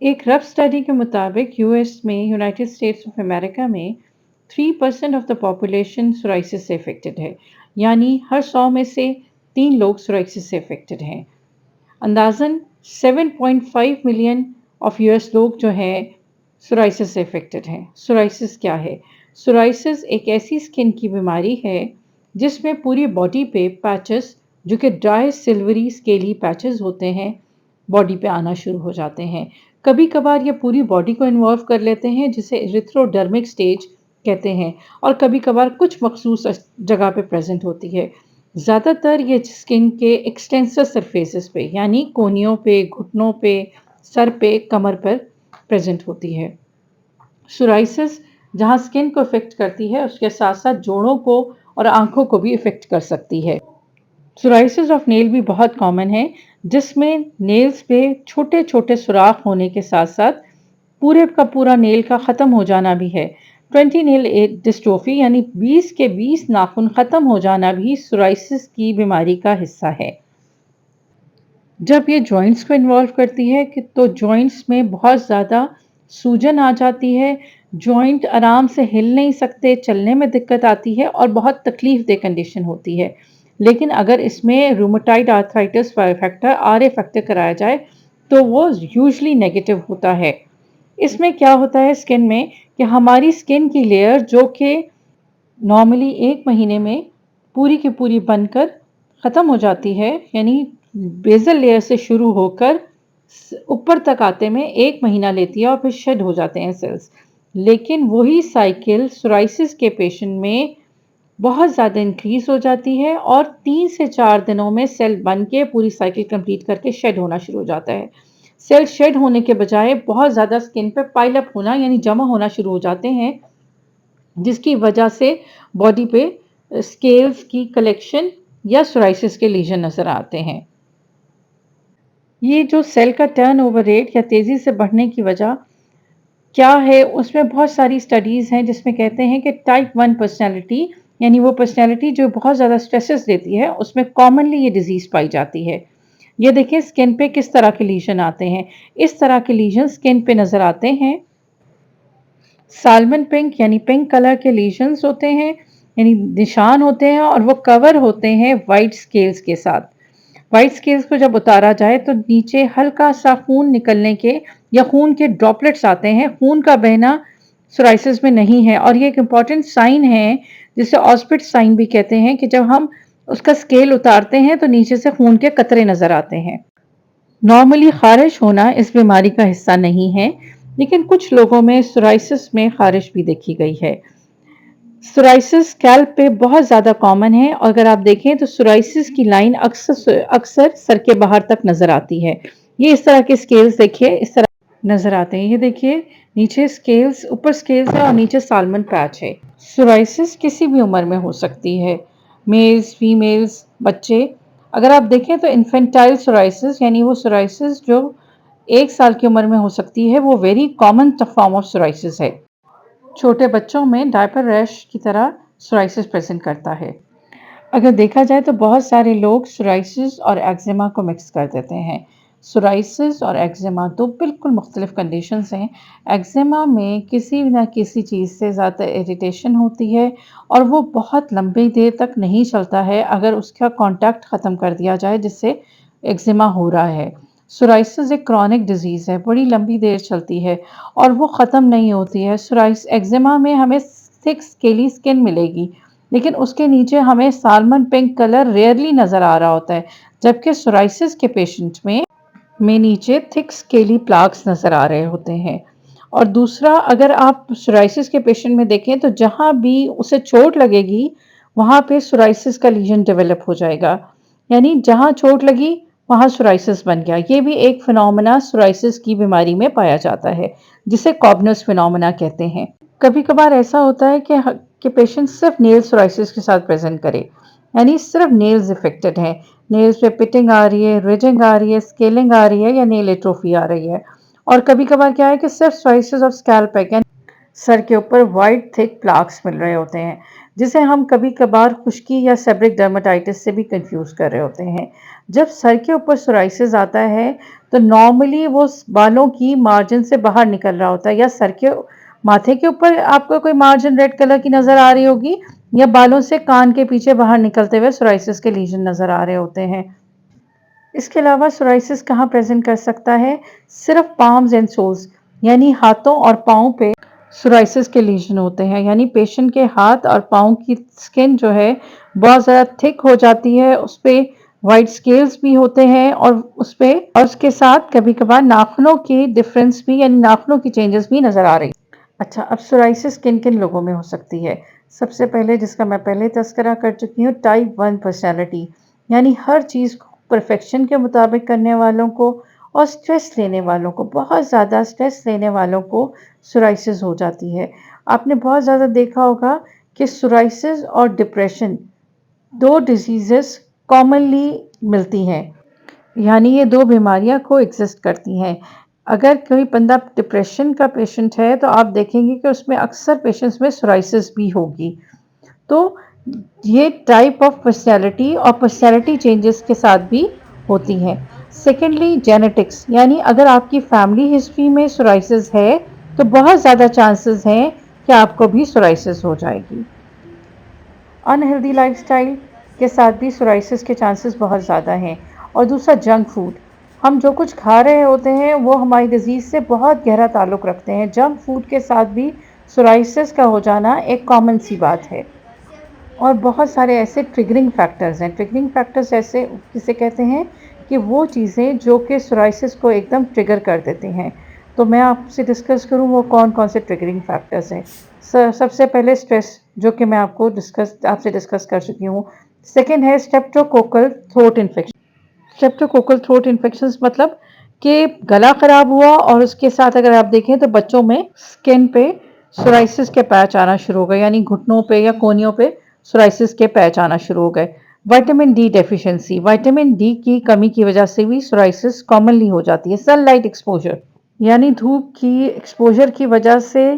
एक rough study के मुताबिक यूएस में यूनाइटेड स्टेट्स ऑफ अमेरिका में 3% ऑफ द पॉपुलेशन सोराइसिस से अफेक्टेड है। यानी हर 100 में से 3 लोग सोराइसिस से अफेक्टेड हैं। अंदाजन 7.5 मिलियन ऑफ यूएस लोग जो हैं सोराइसिस से अफेक्टेड हैं। सोराइसिस क्या है? सोराइसिस एक ऐसी स्किन की बीमारी है जिसमें पूरी बॉडी पे पैचेस, जो कि ड्राई सिल्वरी स्केली पैचेस होते हैं, बॉडी पे आना शुरू हो जाते हैं। कभी कभार ये पूरी बॉडी को इन्वॉल्व कर लेते हैं, जिसे इरिथ्रोडर्मिक स्टेज कहते हैं, और कभी कभार कुछ मखसूस जगह पे प्रेजेंट होती है। ज़्यादातर ये स्किन के एक्सटेंसर सरफेसेस पे, यानी कोहनियों पे, घुटनों पे, सर पे, कमर पर प्रेजेंट होती है। सोराइसिस जहाँ स्किन को इफेक्ट करती है, उसके साथ साथ जोड़ों को और आंखों को भी इफेक्ट कर सकती है। सोराइसिस ऑफ नेल भी बहुत कॉमन है, जिसमें नेल्स पे छोटे छोटे सुराख होने के साथ साथ पूरे का पूरा नेल का ख़त्म हो जाना भी है। 20 नेल डिस्ट्रोफी यानी 20 के 20 नाखून ख़त्म हो जाना भी सोराइसिस की बीमारी का हिस्सा है। जब ये जॉइंट्स को इन्वॉल्व करती है कि तो जॉइंट्स में बहुत ज़्यादा सूजन आ जाती है, जॉइंट आराम से हिल नहीं सकते, चलने में दिक्कत आती है और बहुत तकलीफ दे कंडीशन होती है। लेकिन अगर इसमें rheumatoid arthritis factor R A factor कराया जाए तो वो यूजली नेगेटिव होता है। इसमें क्या होता है स्किन में कि हमारी स्किन की लेयर जो कि नॉर्मली 1 महीने में पूरी की पूरी बनकर ख़त्म हो जाती है, यानी बेसल लेयर से शुरू होकर ऊपर तक आते में 1 महीना लेती है और फिर शेड हो जाते हैं सेल्स। लेकिन वही साइकिल सोराइसिस के पेशेंट में बहुत ज़्यादा इंक्रीज हो जाती है और 3 से 4 दिनों में सेल बन के पूरी साइकिल कंप्लीट करके शेड होना शुरू हो जाता है। सेल शेड होने के बजाय बहुत ज़्यादा स्किन पे पाइल अप होना यानी जमा होना शुरू हो जाते हैं, जिसकी वजह से बॉडी पे स्केल्स की कलेक्शन या सोराइसिस के लीजन नजर आते हैं। ये जो सेल का टर्नओवर रेट या तेजी से बढ़ने की वजह क्या है, उसमें बहुत सारी स्टडीज हैं जिसमें कहते हैं कि टाइप 1 पर्सनैलिटी, यानी वो पर्सनैलिटी जो बहुत ज़्यादा स्ट्रेसेस देती है, उसमें कॉमनली ये डिजीज पाई जाती है। ये देखिए स्किन पे किस तरह के लीजन आते हैं। इस तरह के लीजन स्किन पे नजर आते हैं। साल्मन पिंक यानी पिंक कलर के लीजन्स होते हैं, यानी निशान होते हैं, और वो कवर होते हैं वाइट स्केल्स के साथ। वाइट स्केल्स को जब उतारा जाए तो नीचे हल्का सा खून निकलने के या खून के ड्रॉपलेट्स आते हैं। खून का बहना सोराइसिस में नहीं है, और ये एक इम्पॉर्टेंट साइन है जिसे ऑस्पिट साइन भी कहते हैं कि जब हम उसका स्केल उतारते हैं तो नीचे से खून के कतरे नजर आते हैं। नॉर्मली खारिश होना इस बीमारी का हिस्सा नहीं है, लेकिन कुछ लोगों में सोराइसिस में खारिश भी देखी गई है। सोराइसिस स्कैल्प पे बहुत ज़्यादा कॉमन है, और अगर आप देखें तो सोराइसिस की लाइन अक्सर अक्सर सर के बाहर तक नजर आती है। ये इस तरह के स्केल्स देखिए, इस तरह नजर आते हैं। ये देखिए नीचे स्केल्स, ऊपर स्केल्स है और नीचे साल्मन पैच है। सोराइसिस किसी भी उम्र में हो सकती है, मेल्स, फीमेल्स, बच्चे। अगर आप देखें तो इन्फेंटाइल सोराइसिस यानी वो सोराइसिस जो 1 साल की उम्र में हो सकती है, वो very common form of psoriasis है। छोटे बच्चों में डायपर रैश की तरह सोराइसिस प्रेजेंट करता है। अगर देखा जाए तो बहुत सारे लोग सोराइसिस और एक्जिमा को मिक्स कर देते हैं। सोराइसिस और एक्जिमा दो बिल्कुल मुख्तलिफ कंडीशंस हैं। एक्जिमा में किसी न किसी चीज़ से ज़्यादा इरिटेशन होती है और वो बहुत लंबी देर तक नहीं चलता है अगर उसका कांटेक्ट ख़त्म कर दिया जाए जिससे एक्जिमा हो रहा है। सोराइसिस एक क्रॉनिक डिजीज़ है, बड़ी लंबी देर चलती है और वो ख़त्म नहीं होती है। एक्जिमा में हमें थिक स्केली स्किन मिलेगी, लेकिन उसके नीचे हमें साल्मन पिंक कलर रेयरली नज़र आ रहा होता है, जबकि सोराइसिस के पेशेंट में नीचे थिक स्केली प्लाक्स नज़र आ रहे होते हैं। और दूसरा, अगर आप सोराइसिस के पेशेंट में देखें तो जहाँ भी उसे चोट लगेगी वहाँ पे सोराइसिस का लीजन डेवलप हो जाएगा, यानी जहाँ चोट लगी वहाँ सोराइसिस बन गया। ये भी एक फिनोमेना सोराइसिस की बीमारी में पाया जाता है, जिसे कॉबनस फिनोमेना कहते हैं। कभी कभार ऐसा होता है कि पेशेंट सिर्फ नेल सोराइसिस के साथ प्रेजेंट करे, यानी सिर्फ नेल्स इफेक्टेड हैं, नेल्स पे पिटिंग आ रही है, रिजिंग आ रही है, स्केलिंग आ रही है या नेल एट्रोफी आ रही है। और कभी कभार क्या है कि सिर्फ सोराइसिस ऑफ स्कैल्प है, यानी सर के ऊपर वाइट थिक प्लाक्स मिल रहे होते हैं, जिसे हम कभी कभार खुश्की या सेबरिक डर्मेटाइटिस से भी कंफ्यूज कर रहे होते हैं। जब सर के ऊपर सोराइसिस आता है تو نارملی وہ بالوں کی مارجن سے باہر نکل رہا ہوتا ہے، یا سر کے ماتھے کے اوپر آپ کو کوئی مارجن ریڈ کلر کی نظر آ رہی ہوگی، یا بالوں سے کان کے پیچھے باہر نکلتے ہوئے سورائسس کے لیجن نظر آ رہے ہوتے ہیں۔ اس کے علاوہ سورائسس کہاں پریزنٹ کر سکتا ہے؟ صرف پامز اینڈ سولز، یعنی ہاتھوں اور پاؤں پہ سورائسس کے لیجن ہوتے ہیں، یعنی پیشنٹ کے ہاتھ اور پاؤں کی سکن جو ہے بہت زیادہ تھک ہو جاتی ہے، اس پہ وائٹ سکیلز بھی ہوتے ہیں، اور اس کے ساتھ کبھی کبھار ناخنوں کی ڈفرنس بھی، یعنی ناخنوں کی چینجز بھی نظر آ رہی۔ اچھا، اب سورائسس کن کن لوگوں میں ہو سکتی ہے؟ سب سے پہلے، جس کا میں پہلے تذکرہ کر چکی ہوں، ٹائپ 1 پرسنالٹی، یعنی ہر چیز کو پرفیکشن کے مطابق کرنے والوں کو، اور سٹریس لینے والوں کو، بہت زیادہ سٹریس لینے والوں کو سورائسس ہو جاتی ہے۔ آپ نے بہت زیادہ دیکھا ہوگا کہ سورائسس اور ڈپریشن دو ڈیزیزز کامنلی ملتی ہیں، یعنی یہ دو بیماریاں کو ایگزسٹ کرتی ہیں۔ اگر کوئی بندہ ڈپریشن کا پیشنٹ ہے تو آپ دیکھیں گے کہ اس میں اکثر پیشنٹس میں سورائسس بھی ہوگی۔ تو یہ ٹائپ آف پرسنالٹی اور پرسنالٹی چینجز کے ساتھ بھی ہوتی ہیں۔ سیکنڈلی، جینیٹکس، یعنی اگر آپ کی فیملی ہسٹری میں سورائسس ہے تو بہت زیادہ چانسز ہیں کہ آپ کو بھی سورائسس ہو جائے گی۔ انہیلدی لائف سٹائل کے ساتھ بھی سورائسس کے چانسز بہت زیادہ ہیں۔ اور دوسرا، جنک فوڈ، ہم جو کچھ کھا رہے ہوتے ہیں وہ ہماری ڈیزیز سے بہت گہرا تعلق رکھتے ہیں۔ جنک فوڈ کے ساتھ بھی سورائسس کا ہو جانا ایک کامن سی بات ہے۔ اور بہت سارے ایسے ٹریگرنگ فیکٹرز ہیں۔ ٹریگرنگ فیکٹرز ایسے کسے کہتے ہیں کہ وہ چیزیں جو کہ سورائسس کو ایک دم ٹریگر کر دیتے ہیں۔ تو میں آپ سے ڈسکس کروں وہ کون کون سے ٹریگرنگ فیکٹرز ہیں۔ سب سے پہلے اسٹریس، جو کہ میں آپ سے ڈسکس کر چکی ہوں۔ سیکنڈ ہے اسٹریپٹوکوکل تھروٹ انفیکشن۔ اسٹریپٹوکوکل تھروٹ انفیکشن مطلب کہ گلا خراب ہوا، اور اس کے ساتھ اگر آپ دیکھیں تو بچوں میں سکن پہ سورائسس کے پیچ آنا شروع ہو گئے، یعنی گھٹنوں پہ یا کونیوں پہ سورائسس کے پیچ آنا شروع ہو گئے۔ Vitamin D deficiency, vitamin D کی کمی کی وجہ سے بھی سورائسس کامنلی ہو جاتی ہے۔ سن لائٹ ایکسپوجر، یعنی دھوپ کی ایکسپوجر کی وجہ سے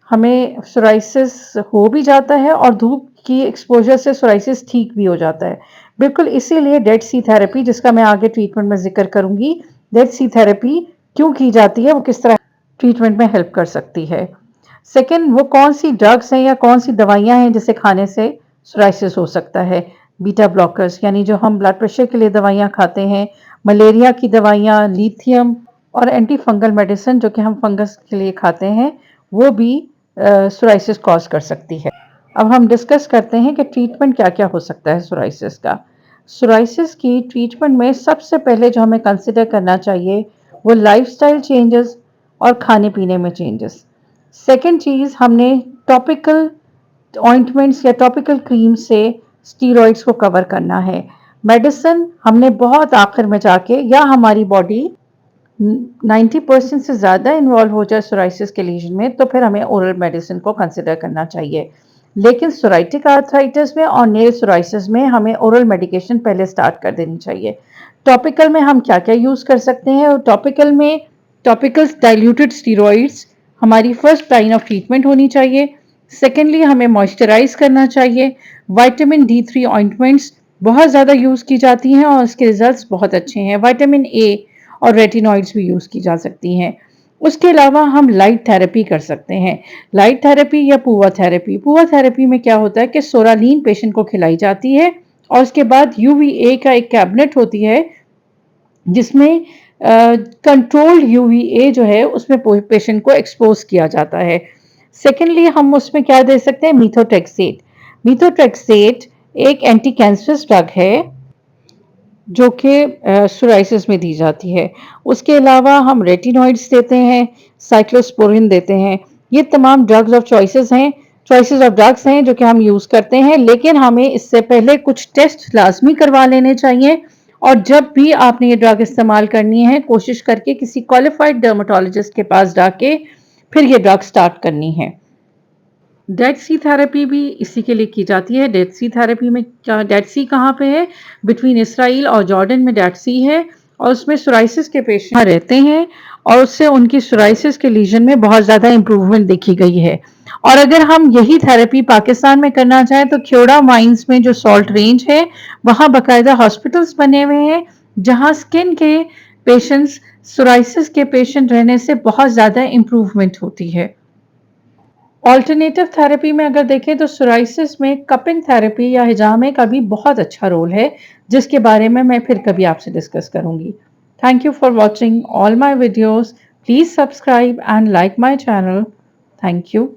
ہمیں سورائسس ہو بھی جاتا ہے، اور دھوپ کی ایکسپوجر سے سورائسس ٹھیک بھی ہو جاتا ہے۔ بالکل اسی لیے ڈیڈ سی تھراپی، جس کا میں آگے ٹریٹمنٹ میں ذکر کروں گی، ڈیڈ سی تھراپی کیوں کی جاتی ہے، وہ کس طرح ٹریٹمنٹ میں ہیلپ کر سکتی ہے۔ سیکنڈ، وہ کون سی ڈرگس ہیں یا کون سی دوائیاں ہیں جسے کھانے سے سورائسس ہو سکتا ہے۔ بیٹا بلاکرز، یعنی جو ہم بلڈ پریشر کے لیے دوائیاں کھاتے ہیں، ملیریا کی دوائیاں، لیتھیم، اور اینٹی فنگل میڈیسن جو کہ ہم فنگس کے لیے کھاتے ہیں، وہ بھی سورائسس کاز کر سکتی ہے۔ اب ہم ڈسکس کرتے ہیں کہ ٹریٹمنٹ کیا کیا ہو سکتا ہے سورائسس کا۔ سورائسس کی ٹریٹمنٹ میں سب سے پہلے جو ہمیں کنسیڈر کرنا چاہیے وہ لائف سٹائل چینجز اور کھانے پینے میں چینجز۔ سیکنڈ چیز، ہم نے ٹاپیکل آئنٹمنٹس یا ٹاپیکل کریم سے اسٹیرائڈس کو کور کرنا ہے۔ میڈیسن ہم نے بہت آخر میں جا کے، یا ہماری باڈی 90% سے زیادہ انوالو ہو جائے سورائسس کے لیجن میں، تو پھر ہمیں اورل میڈیسن کو کنسیڈر کرنا چاہیے۔ لیکن سورائٹک آرتھرائٹس میں اور نیل سورائسس میں ہمیں اورل میڈیکیشن پہلے سٹارٹ کر دینی چاہیے۔ ٹاپیکل میں ہم کیا کیا یوز کر سکتے ہیں؟ اور ٹاپیکل میں ٹاپیکل ڈائلیوٹڈ اسٹیرائڈس ہماری فرسٹ لائن آف ٹریٹمنٹ ہونی چاہیے۔ سیکنڈلی، ہمیں موئسچرائز کرنا چاہیے۔ وائٹامن D3 آئنٹمنٹس بہت زیادہ یوز کی جاتی ہیں اور اس کے ریزلٹس بہت اچھے ہیں۔ وائٹامن A اور ریٹینوئڈس بھی یوز کی جا سکتی ہیں۔ اس کے علاوہ ہم لائٹ تھراپی کر سکتے ہیں۔ لائٹ تھراپی یا پوا تھراپی۔ پوا تھراپی میں کیا ہوتا ہے کہ سورالین پیشنٹ کو کھلائی جاتی ہے، اور اس کے بعد UVA کا ایک کیبنٹ ہوتی ہے جس میں کنٹرول UVA جو ہے اس میں پیشنٹ کو ایکسپوز کیا جاتا ہے۔ سیکنڈلی، ہم اس میں کیا دے سکتے ہیں؟ میتھوٹریکسیٹ۔ میتھوٹریکسیٹ ایک اینٹی کینسرس ڈرگ ہے جو کہ سورائسس میں دی جاتی ہے۔ اس کے علاوہ ہم ریٹینوئڈس دیتے ہیں، سائکلوسپورین دیتے ہیں۔ یہ تمام drugs of choices of drugs ہیں جو کہ ہم یوز کرتے ہیں، لیکن ہمیں اس سے پہلے کچھ ٹیسٹ لازمی کروا لینے چاہیے، اور جب بھی آپ نے یہ ڈرگ استعمال کرنی ہے کوشش کر کے کسی کوالیفائڈ ڈرماٹولوجسٹ کے پاس جا کے پھر یہ ڈرگ سٹارٹ کرنی ہے۔ ڈیڈ سی تھراپی بھی اسی کے لیے کی جاتی ہے۔ ڈیڈ سی تھراپی میں ڈیڈ سی کہاں پہ ہے؟ بٹوین اسرائیل اور جارڈن میں ڈیڈ سی ہے، اور اس میں سورائسس کے پیشنٹ رہتے ہیں، اور اس سے ان کی سورائسس کے لیجن میں بہت زیادہ امپروومنٹ دیکھی گئی ہے۔ اور اگر ہم یہی تھراپی پاکستان میں کرنا چاہیں تو کھیوڑا مائنز میں جو سالٹ رینج ہے وہاں باقاعدہ ہاسپٹلس بنے ہوئے ہیں جہاں سکن کے पेशेंट्स सोराइसिस के पेशेंट रहने से बहुत ज़्यादा इम्प्रूवमेंट होती है। ऑल्टरनेटिव थेरेपी में अगर देखें तो सोराइसिस में कपिंग थेरेपी या हिजामे का भी बहुत अच्छा रोल है, जिसके बारे में मैं फिर कभी आपसे डिस्कस करूंगी। Thank you for watching all my videos. Please subscribe and like my channel. Thank you.